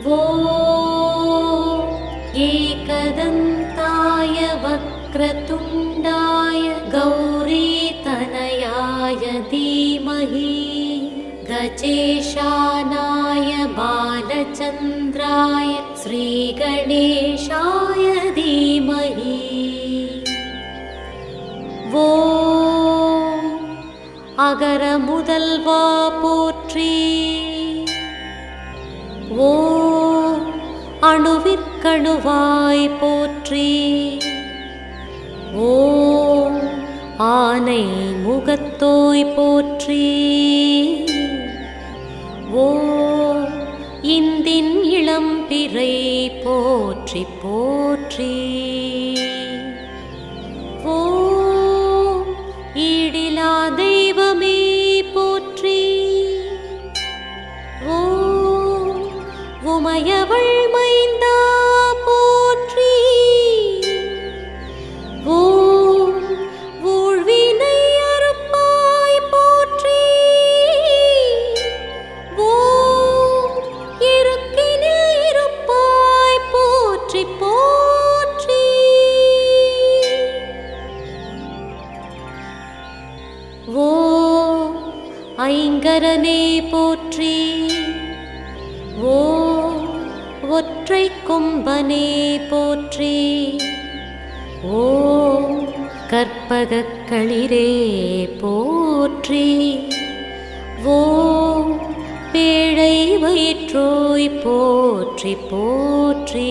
ॐ एकदन्ताय वक्रतुण्डाय गौरीतनयाय धीमहि गजेशानाय बालचन्द्राय श्रीगणेशाय धीमहि ஓம் அகர முதல்வா போற்றி. ஓம் அணுவிற்கணுவாய் போற்றி. ஓம் ஆனை முகத்தோய் போற்றி. ஓம் இந்தின் இளம்பிறை போற்றி போற்றி. ஓம் ஈடிலா தெய்வமே போற்றி. ஓம் உமையவள் மைந்தா போற்றி. ஓம் ஊழ்வினை அறுப்பாய் போற்றி. ஓம் இருக்கினில் இருப்பாய் போற்றி போற்றி. ஓம் ஐங்கரனே போற்றி. ஓம் ஒற்றை கொம்பனே போற்றி. ஓம் கற்பகக் களிரே போற்றி. ஓம் பேழை வயிற்றோய் போற்றி போற்றி.